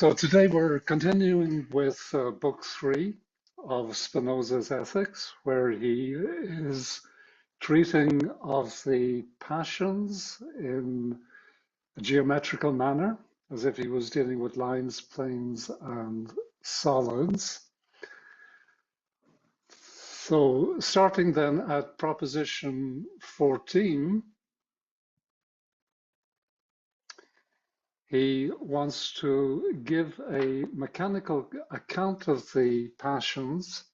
So today we're continuing with book three of Spinoza's Ethics, where he is treating of the passions in a geometrical manner, as if he was dealing with lines, planes, and solids. So starting then at proposition 14, he wants to give a mechanical account of the passions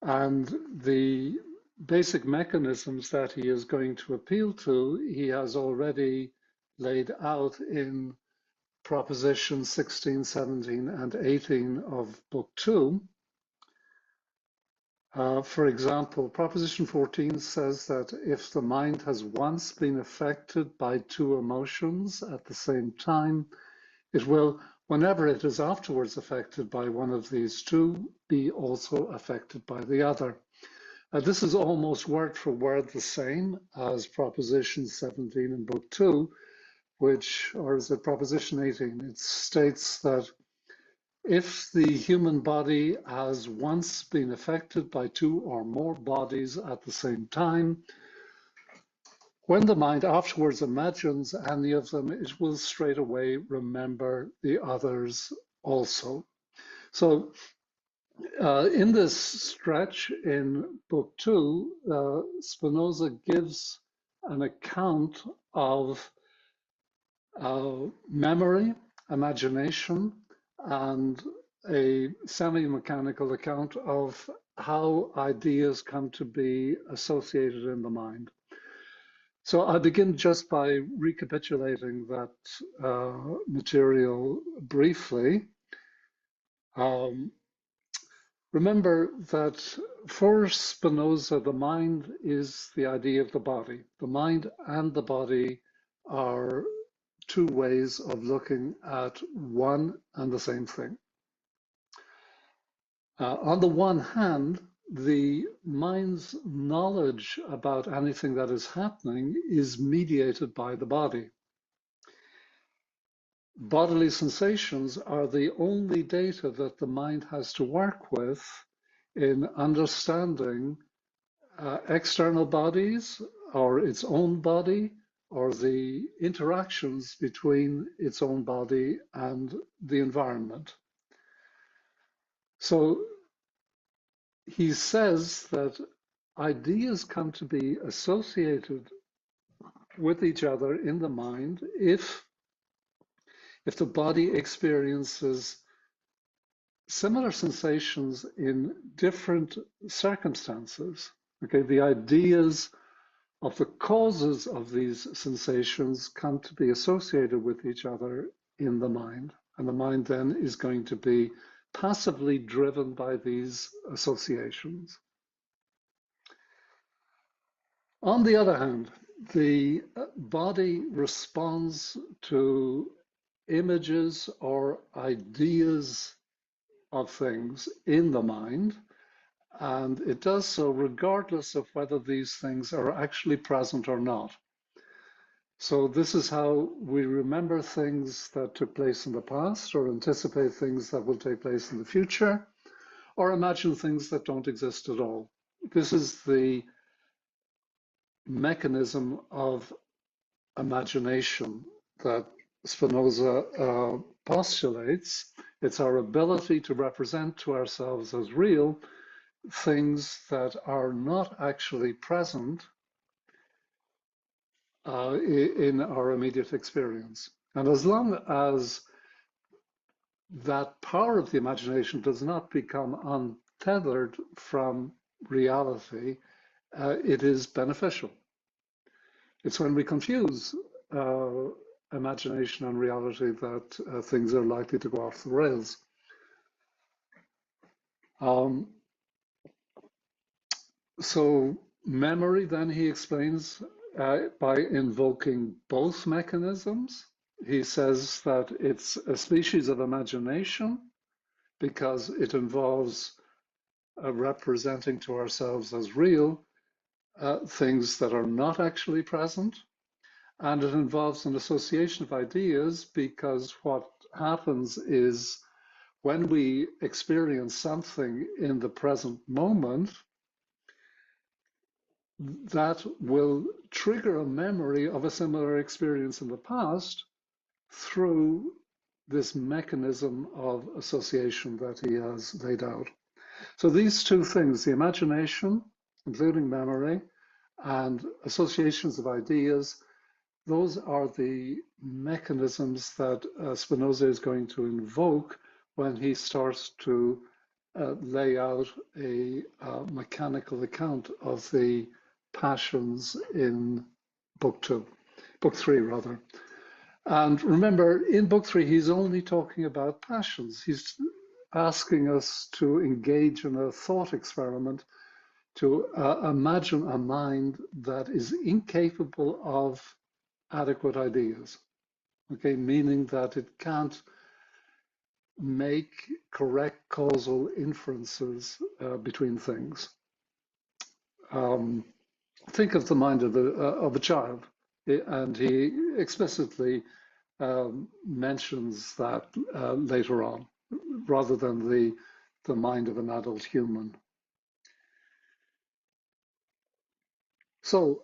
and the basic mechanisms that he is going to appeal to. He has already laid out in propositions 16, 17, and 18 of book 2. For example, proposition 14 says that if the mind has once been affected by two emotions at the same time, it will, whenever it is afterwards affected by one of these two, be also affected by the other. This is almost word for word the same as proposition 17 in book 2, which, or is it proposition 18? It states that if the human body has once been affected by two or more bodies at the same time, when the mind afterwards imagines any of them, it will straight away remember the others also. So in this stretch in book 2, Spinoza gives an account of memory, imagination, and a semi-mechanical account of how ideas come to be associated in the mind. So I begin just by recapitulating that material briefly. Remember that for Spinoza, the mind is the idea of the body. The mind and the body are two ways of looking at one and the same thing. On the one hand, the mind's knowledge about anything that is happening is mediated by the body. Bodily sensations are the only data that the mind has to work with in understanding external bodies or its own body or the interactions between its own body and the environment. So he says that ideas come to be associated with each other in the mind if the body experiences similar sensations in different circumstances. Okay, the ideas of the causes of these sensations come to be associated with each other in the mind. And the mind then is going to be passively driven by these associations. On the other hand, the body responds to images or ideas of things in the mind, and it does so regardless of whether these things are actually present or not. So this is how we remember things that took place in the past, or anticipate things that will take place in the future, or imagine things that don't exist at all. This is the mechanism of imagination that Spinoza postulates. It's our ability to represent to ourselves as real things that are not actually present in our immediate experience. And as long as that power of the imagination does not become untethered from reality, it is beneficial. It's when we confuse imagination and reality that things are likely to go off the rails. So memory, then he explains by invoking both mechanisms. He says that it's a species of imagination because it involves representing to ourselves as real things that are not actually present. And it involves an association of ideas because what happens is when we experience something in the present moment, that will trigger a memory of a similar experience in the past through this mechanism of association that he has laid out. So these two things, the imagination, including memory, and associations of ideas, those are the mechanisms that Spinoza is going to invoke when he starts to lay out a mechanical account of the passions in book three rather. And remember, in book three, he's only talking about passions. He's asking us to engage in a thought experiment to imagine a mind that is incapable of adequate ideas, okay, meaning that it can't make correct causal inferences between things. Think of the mind of a child, and he explicitly mentions that later on, rather than the mind of an adult human. So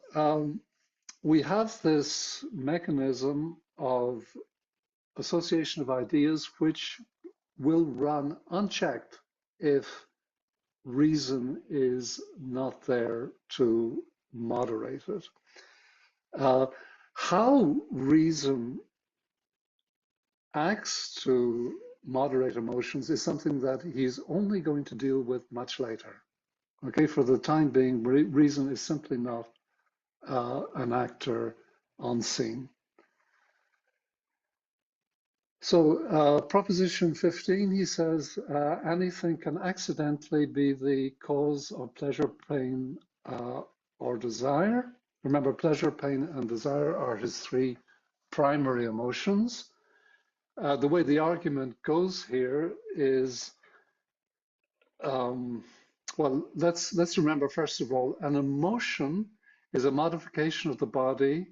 we have this mechanism of association of ideas which will run unchecked if reason is not there to moderate it. How reason acts to moderate emotions is something that he's only going to deal with much later. Okay, for the time being, reason is simply not an actor on scene. So proposition 15, he says, anything can accidentally be the cause of pleasure, pain, or desire. Remember, pleasure, pain, and desire are his three primary emotions. The way the argument goes here is, well, let's remember, first of all, an emotion is a modification of the body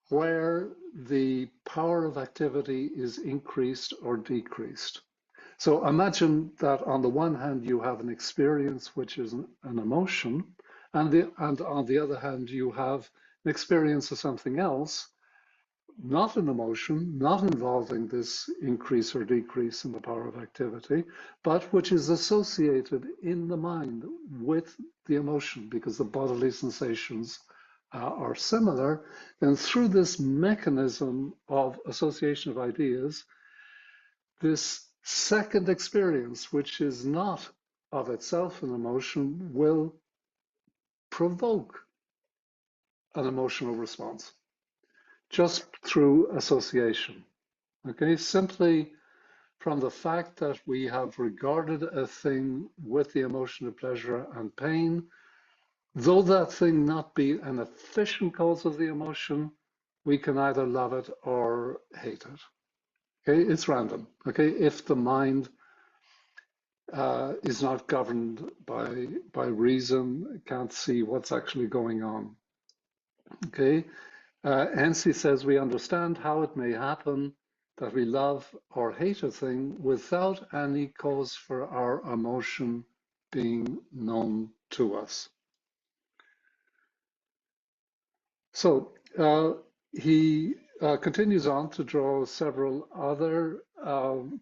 where the power of activity is increased or decreased. So imagine that on the one hand, you have an experience which is an emotion, and on the other hand, you have an experience of something else, not an emotion, not involving this increase or decrease in the power of activity, but which is associated in the mind with the emotion because the bodily sensations are similar. And through this mechanism of association of ideas, this second experience, which is not of itself an emotion, will provoke an emotional response just through association. Okay, simply from the fact that we have regarded a thing with the emotion of pleasure and pain, though that thing not be an efficient cause of the emotion, we can either love it or hate it. Okay, it's random. Okay, if the mind is not governed by reason, can't see what's actually going on. Okay, hence he says we understand how it may happen that we love or hate a thing without any cause for our emotion being known to us. So he continues on to draw several other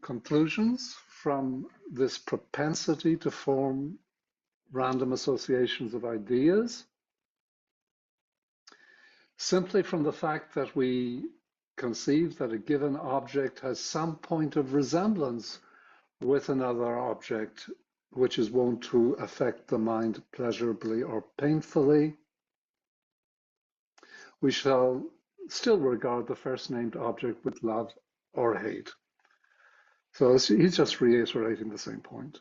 conclusions from this propensity to form random associations of ideas, simply from the fact that we conceive that a given object has some point of resemblance with another object, which is wont to affect the mind pleasurably or painfully. We shall still regard the first named object with love or hate. So he's just reiterating the same point.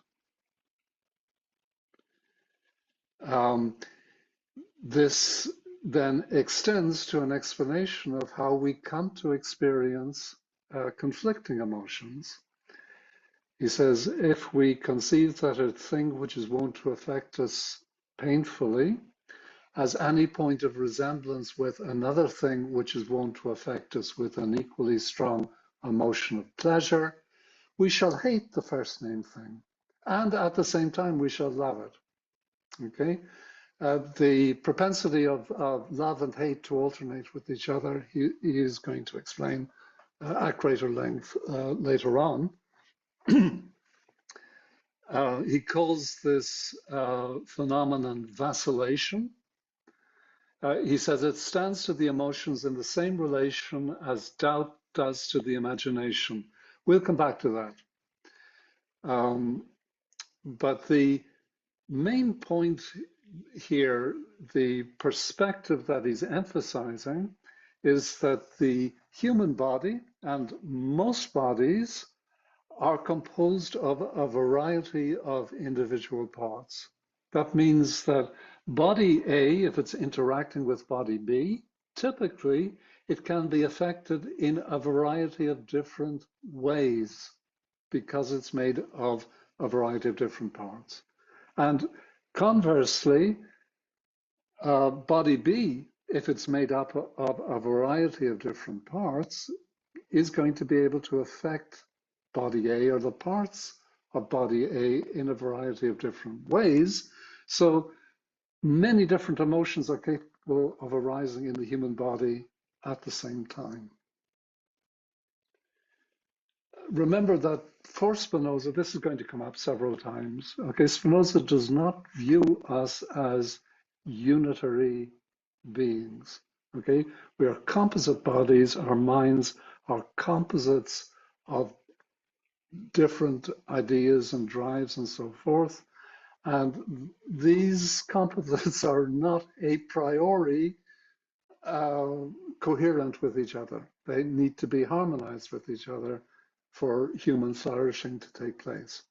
This then extends to an explanation of how we come to experience conflicting emotions. He says, if we conceive that a thing which is wont to affect us painfully has any point of resemblance with another thing which is wont to affect us with an equally strong emotion of pleasure, we shall hate the first named thing. And at the same time, we shall love it. Okay? The propensity of love and hate to alternate with each other, he is going to explain at greater length later on. He calls this phenomenon vacillation. He says it stands to the emotions in the same relation as doubt does to the imagination. We'll come back to that. But the main point here, the perspective that he's emphasizing, is that the human body and most bodies are composed of a variety of individual parts. That means that body A, if it's interacting with body B, typically it can be affected in a variety of different ways because it's made of a variety of different parts. And conversely, body B, if it's made up of a variety of different parts, is going to be able to affect body A or the parts of body A in a variety of different ways. So many different emotions are capable of arising in the human body at the same time. Remember that for Spinoza, this is going to come up several times. Okay, Spinoza does not view us as unitary beings. Okay, we are composite bodies. Our minds are composites of different ideas and drives and so forth. And these composites are not a priori coherent with each other. They need to be harmonized with each other for human flourishing to take place.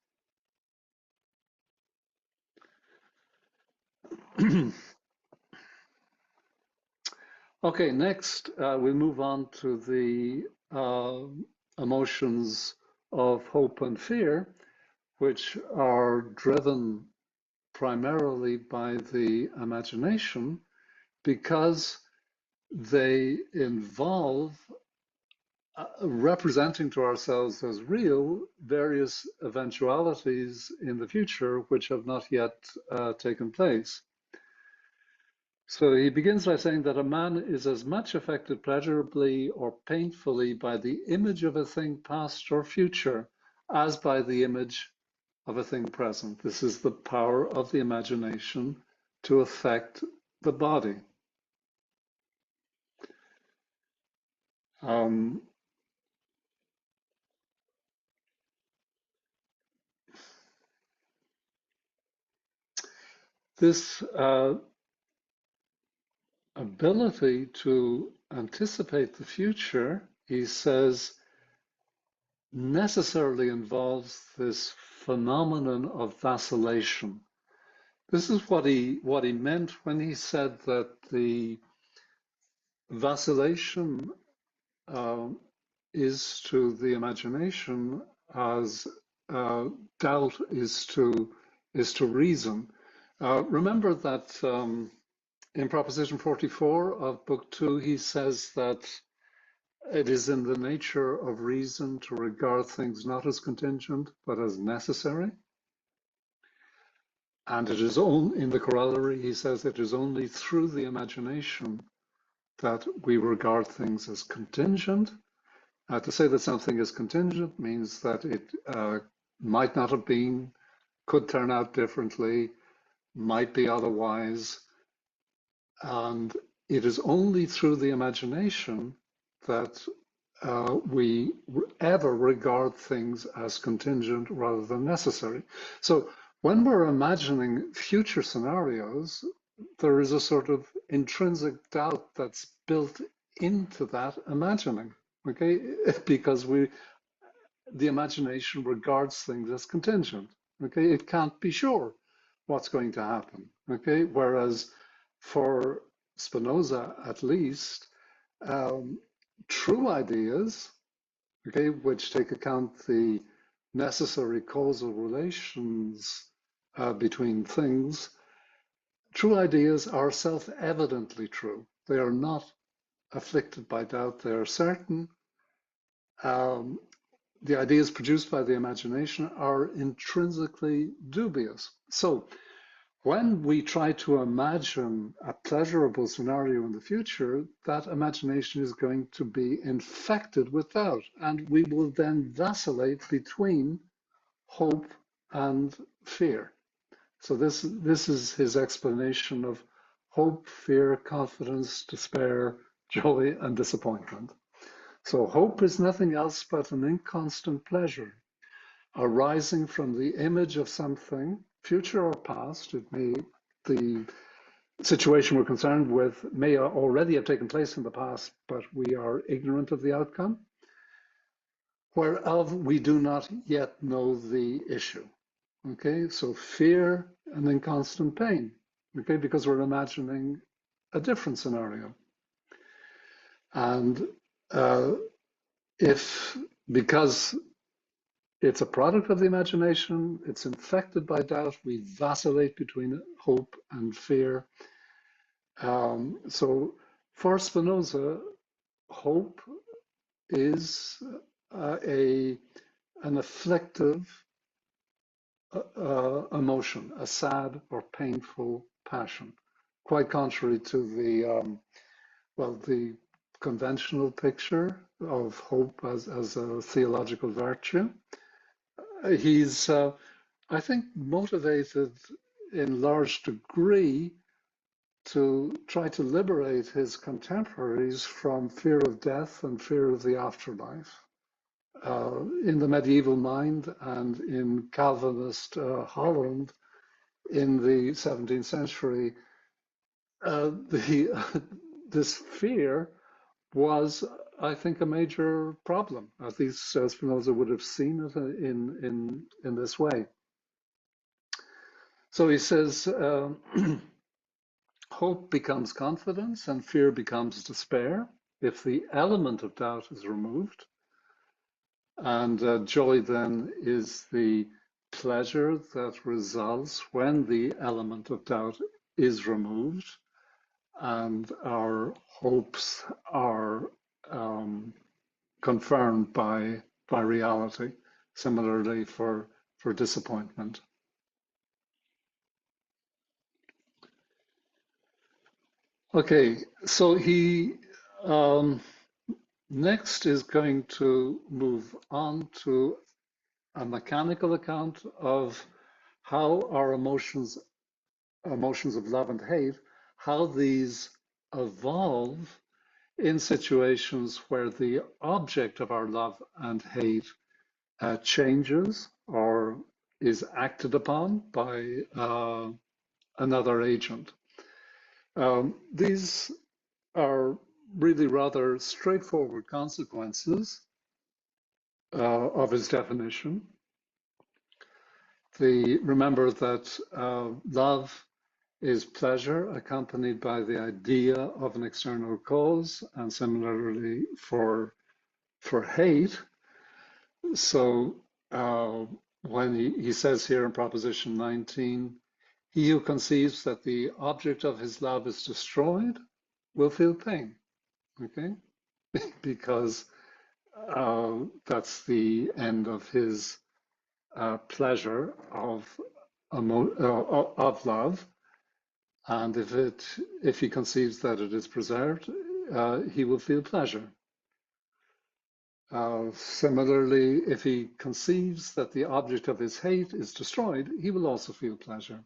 Okay, next we move on to the emotions of hope and fear, which are driven primarily by the imagination because they involve representing to ourselves as real various eventualities in the future which have not yet taken place. So he begins by saying that a man is as much affected pleasurably or painfully by the image of a thing past or future as by the image of a thing present. This is the power of the imagination to affect the body. This ability to anticipate the future, he says, necessarily involves this phenomenon of vacillation. This is what he meant when he said that the vacillation is to the imagination as doubt is to reason. Remember that in Proposition 44 of Book 2, he says that it is in the nature of reason to regard things not as contingent, but as necessary. And it is only, in the corollary, he says it is only through the imagination that we regard things as contingent. To say that something is contingent means that it might not have been, could turn out differently, might be otherwise. And it is only through the imagination that we ever regard things as contingent rather than necessary. So when we're imagining future scenarios, there is a sort of intrinsic doubt that's built into that imagining, okay? Because the imagination regards things as contingent, okay? It can't be sure what's going to happen, okay? Whereas for Spinoza, at least, true ideas, okay, which take account the necessary causal relations between things, true ideas are self-evidently true. They are not afflicted by doubt. They are certain, um, the ideas produced by the imagination are intrinsically dubious. So when we try to imagine a pleasurable scenario in the future, that imagination is going to be infected with doubt, and we will then vacillate between hope and fear. So this is his explanation of hope, fear, confidence, despair, joy, and disappointment. So hope is nothing else but an inconstant pleasure arising from the image of something, future or past. It may the situation we're concerned with may already have taken place in the past, but we are ignorant of the outcome, whereof we do not yet know the issue. Okay, so fear and then constant pain. Okay, because we're imagining a different scenario. And uh, if because it's a product of the imagination, it's infected by doubt, we vacillate between hope and fear. So for Spinoza, hope is an afflictive emotion, a sad or painful passion, quite contrary to the conventional picture of hope as a theological virtue. He's, I think, motivated in large degree to try to liberate his contemporaries from fear of death and fear of the afterlife. In the medieval mind and in Calvinist Holland in the 17th century, this fear was, I think, a major problem. At least Spinoza would have seen it in this way. So he says, hope becomes confidence and fear becomes despair if the element of doubt is removed. And joy then is the pleasure that results when the element of doubt is removed and our hopes are confirmed by reality. Similarly for disappointment. Okay, so he next is going to move on to a mechanical account of how our emotions of love and hate, how these evolve in situations where the object of our love and hate changes or is acted upon by another agent. These are really rather straightforward consequences of his definition. Remember that love is pleasure accompanied by the idea of an external cause, and similarly for hate. So when he says here in Proposition 19, he who conceives that the object of his love is destroyed will feel pain, okay? Because that's the end of his pleasure of love. And if he conceives that it is preserved, he will feel pleasure. Similarly, if he conceives that the object of his hate is destroyed, he will also feel pleasure.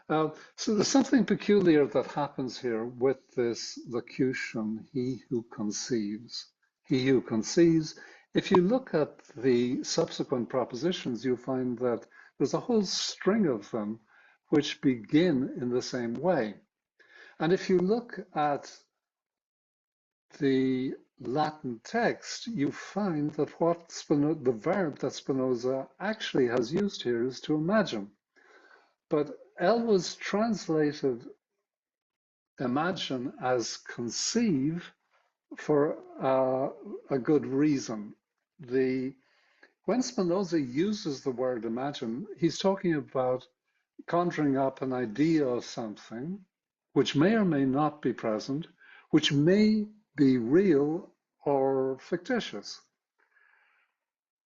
So there's something peculiar that happens here with this locution, he who conceives. He who conceives. If you look at the subsequent propositions, you'll find that there's a whole string of them which begin in the same way. And if you look at the Latin text, you find that the verb that Spinoza actually has used here is to imagine. But Elwes translated imagine as conceive for a good reason. When Spinoza uses the word imagine, he's talking about conjuring up an idea of something which may or may not be present, which may be real or fictitious.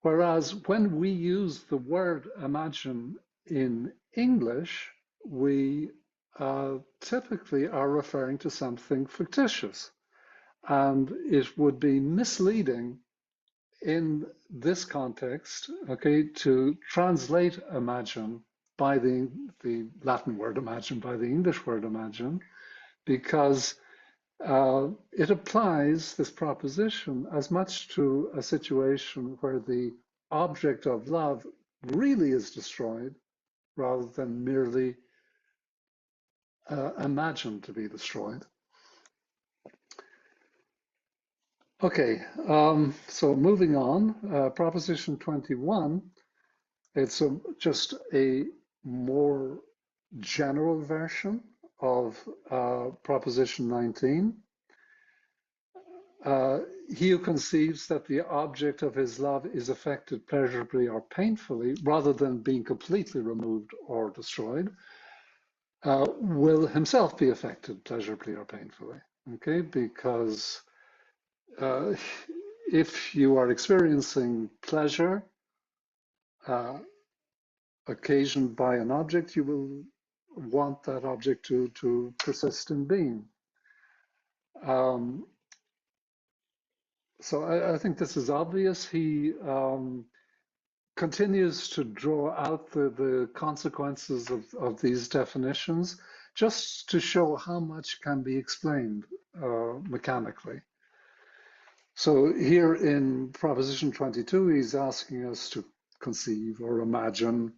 Whereas when we use the word imagine in English, we typically are referring to something fictitious. And it would be misleading in this context, okay, to translate imagine by the Latin word imagine by the English word imagine, because it applies this proposition as much to a situation where the object of love really is destroyed rather than merely imagined to be destroyed. Okay, so moving on, proposition 21, it's just a more general version of proposition 19. He who conceives that the object of his love is affected pleasurably or painfully, rather than being completely removed or destroyed, will himself be affected pleasurably or painfully, okay? Because if you are experiencing pleasure occasioned by an object, you will want that object to persist in being. So I think this is obvious. He continues to draw out the consequences of these definitions just to show how much can be explained mechanically. So here in proposition 22, he's asking us to conceive or imagine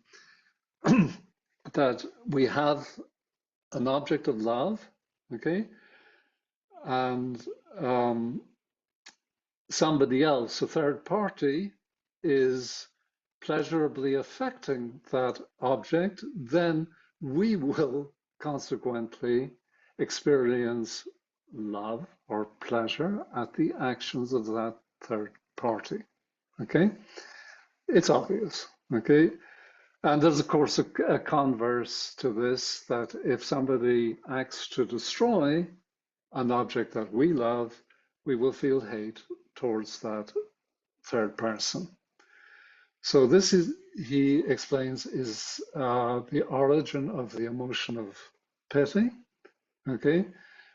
that we have an object of love, okay, and somebody else, a third party, is pleasurably affecting that object, then we will consequently experience love or pleasure at the actions of that third party. Okay, it's obvious. Okay, and there's of course a converse to this, that if somebody acts to destroy an object that we love, we will feel hate towards that third person. So this is, he explains, is the origin of the emotion of pity, okay,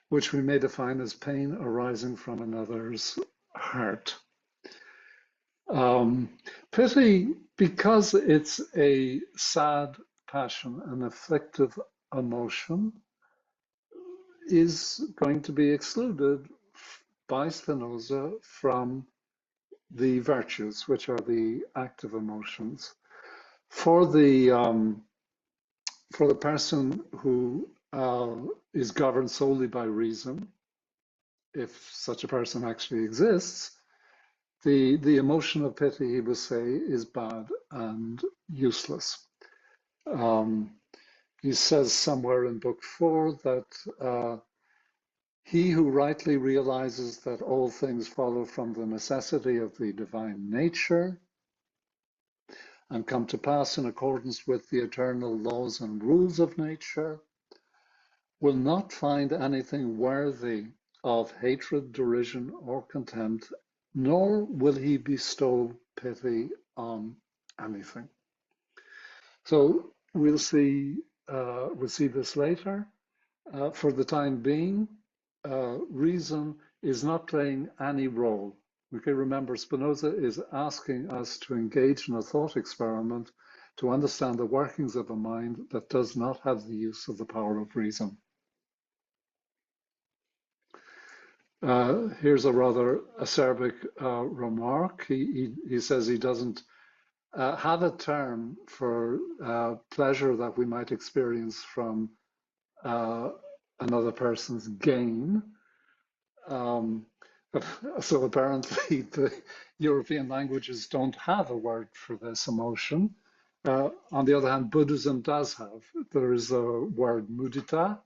which we may define as pain arising from another's hurt. Pity, because it's a sad passion, an afflictive emotion, is going to be excluded by Spinoza from the virtues, which are the active emotions. For the person who is governed solely by reason, if such a person actually exists, the emotion of pity, he will say, is bad and useless. He says somewhere in book 4 that he who rightly realizes that all things follow from the necessity of the divine nature and come to pass in accordance with the eternal laws and rules of nature, will not find anything worthy of hatred, derision, or contempt, nor will he bestow pity on anything. So we'll see this later. For the time being, reason is not playing any role. Okay, remember, Spinoza is asking us to engage in a thought experiment to understand the workings of a mind that does not have the use of the power of reason. Here's a rather acerbic remark. He says he doesn't have a term for pleasure that we might experience from another person's gain. So apparently the European languages don't have a word for this emotion. On the other hand, Buddhism does have. There is a word mudita,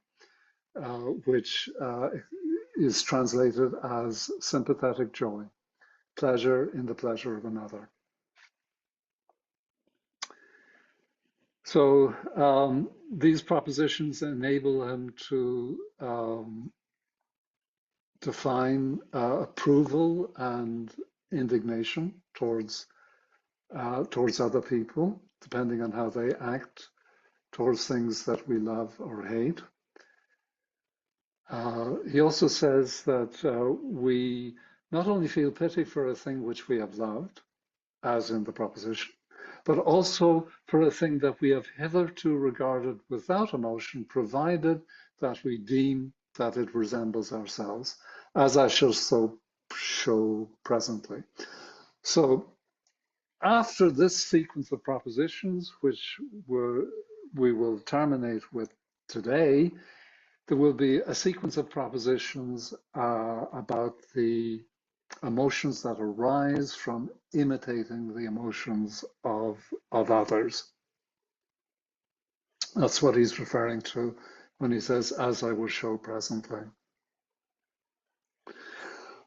which is translated as sympathetic joy, pleasure in the pleasure of another. So these propositions enable him to define approval and indignation towards towards other people, depending on how they act towards things that we love or hate. He also says that we not only feel pity for a thing which we have loved, as in the proposition, but also for a thing that we have hitherto regarded without emotion, provided that we deem that it resembles ourselves, as I shall so show presently. So after this sequence of propositions, which we will terminate with today, there will be a sequence of propositions about the emotions that arise from imitating the emotions of others. That's what he's referring to when he says, as I will show presently.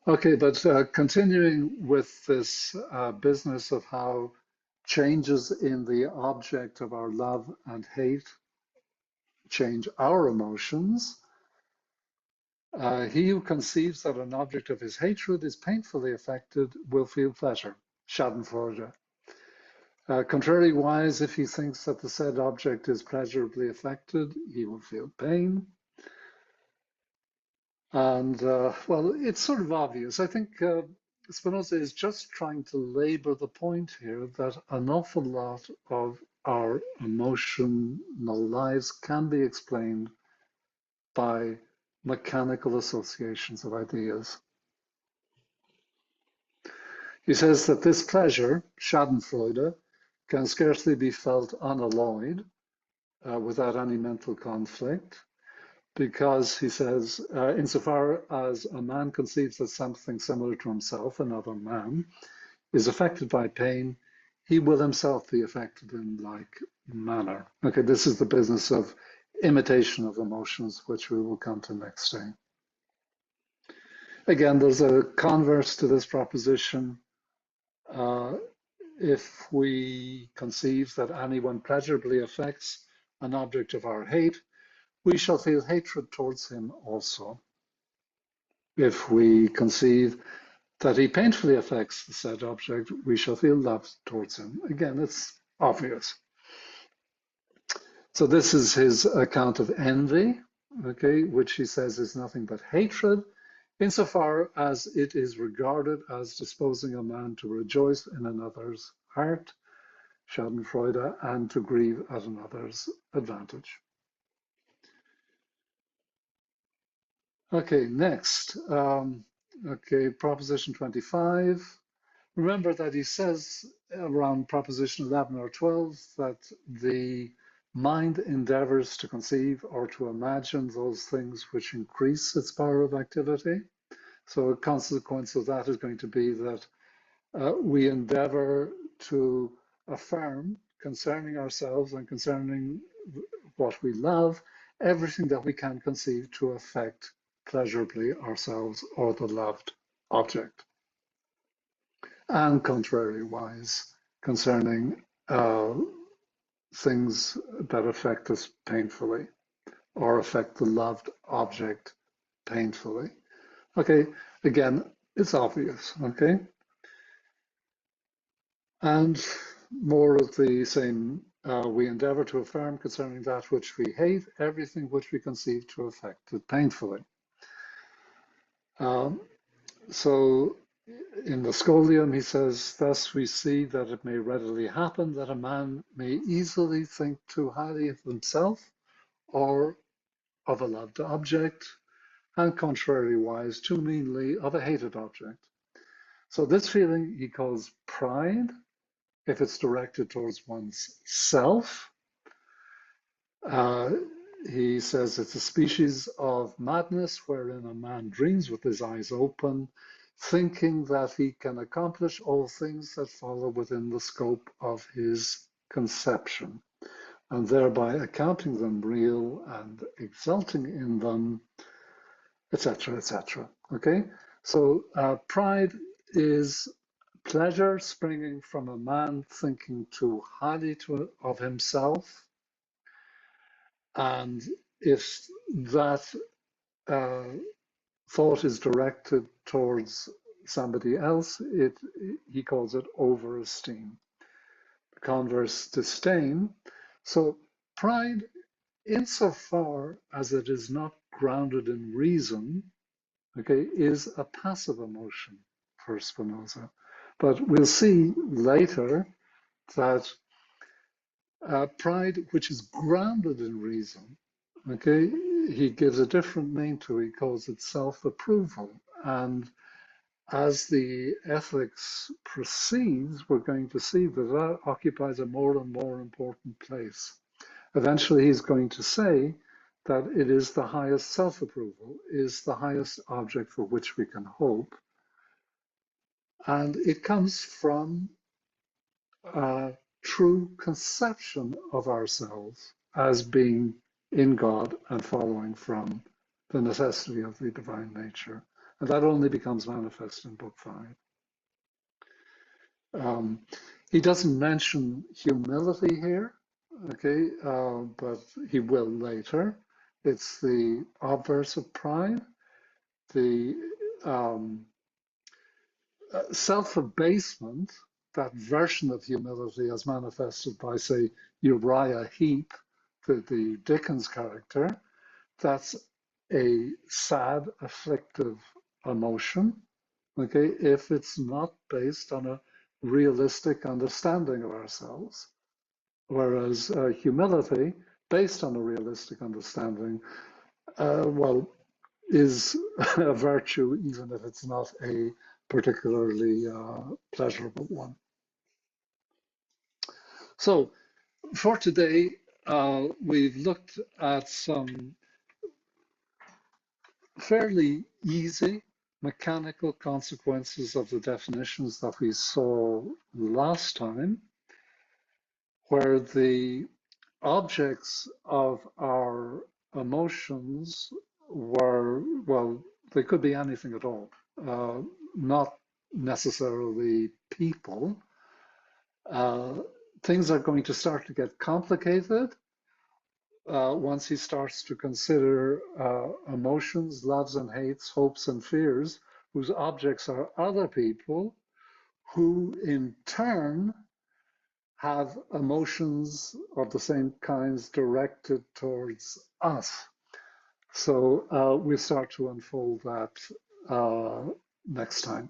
Okay, but continuing with this business of how changes in the object of our love and hate change our emotions, he who conceives that an object of his hatred is painfully affected will feel pleasure, Schadenfreude. Contrariwise, if he thinks that the said object is pleasurably affected, he will feel pain. And well, it's sort of obvious. I think Spinoza is just trying to labor the point here that an awful lot of our emotional lives can be explained by mechanical associations of ideas. He says that this pleasure, Schadenfreude, can scarcely be felt unalloyed, without any mental conflict, because he says, insofar as a man conceives that something similar to himself, another man, is affected by pain, he will himself be affected in like manner. Okay, this is the business of imitation of emotions, which we will come to next day. Again, there's a converse to this proposition. If we conceive that anyone pleasurably affects an object of our hate, we shall feel hatred towards him also. If we conceive that he painfully affects the said object, we shall feel love towards him. Again, it's obvious. So this is his account of envy, okay, which he says is nothing but hatred, insofar as it is regarded as disposing a man to rejoice in another's heart, Schadenfreude, and to grieve at another's advantage. Okay, next. Okay, Proposition 25. Remember that he says around Proposition 11 or 12 that the mind endeavors to conceive or to imagine those things which increase its power of activity. So a consequence of that is going to be that we endeavor to affirm concerning ourselves and concerning what we love, everything that we can conceive to affect pleasurably ourselves or the loved object. And contrariwise, concerning things that affect us painfully or affect the loved object painfully. Okay, again, it's obvious, okay? And more of the same, we endeavor to affirm concerning that which we hate, everything which we conceive to affect it painfully. So in the Scholium, he says, thus we see that it may readily happen that a man may easily think too highly of himself or of a loved object, and contrariwise too meanly of a hated object. So this feeling he calls pride, if it's directed towards one's self. He says it's a species of madness wherein a man dreams with his eyes open, thinking that he can accomplish all things that follow within the scope of his conception, and thereby accounting them real and exulting in them, etc., etc. Okay, so pride is pleasure springing from a man thinking too highly of himself, and if that thought is directed towards somebody else, he calls it overesteem. converse disdain. So pride, insofar as it is not grounded in reason, okay, is a passive emotion for Spinoza. But we'll see later that pride, which is grounded in reason, okay, he gives a different name to it. He calls it self-approval. And as the ethics proceeds, we're going to see that that occupies a more and more important place. Eventually, he's going to say that it is the highest self-approval, is the highest object for which we can hope. And it comes from a true conception of ourselves as being in God and following from the necessity of the divine nature. And that only becomes manifest in Book 5. He doesn't mention humility here, okay, but he will later. It's the obverse of pride, the self-abasement, that version of humility as manifested by, say, Uriah Heep, the Dickens character. That's a sad, afflictive emotion, okay, if it's not based on a realistic understanding of ourselves. Whereas humility, based on a realistic understanding, well, is a virtue, even if it's not a particularly pleasurable one. So for today, we've looked at some fairly easy mechanical consequences of the definitions that we saw last time, where the objects of our emotions were, well, they could be anything at all, not necessarily people. Things are going to start to get complicated once he starts to consider emotions, loves and hates, hopes and fears, whose objects are other people, who in turn have emotions of the same kinds directed towards us. So we'll start to unfold that next time.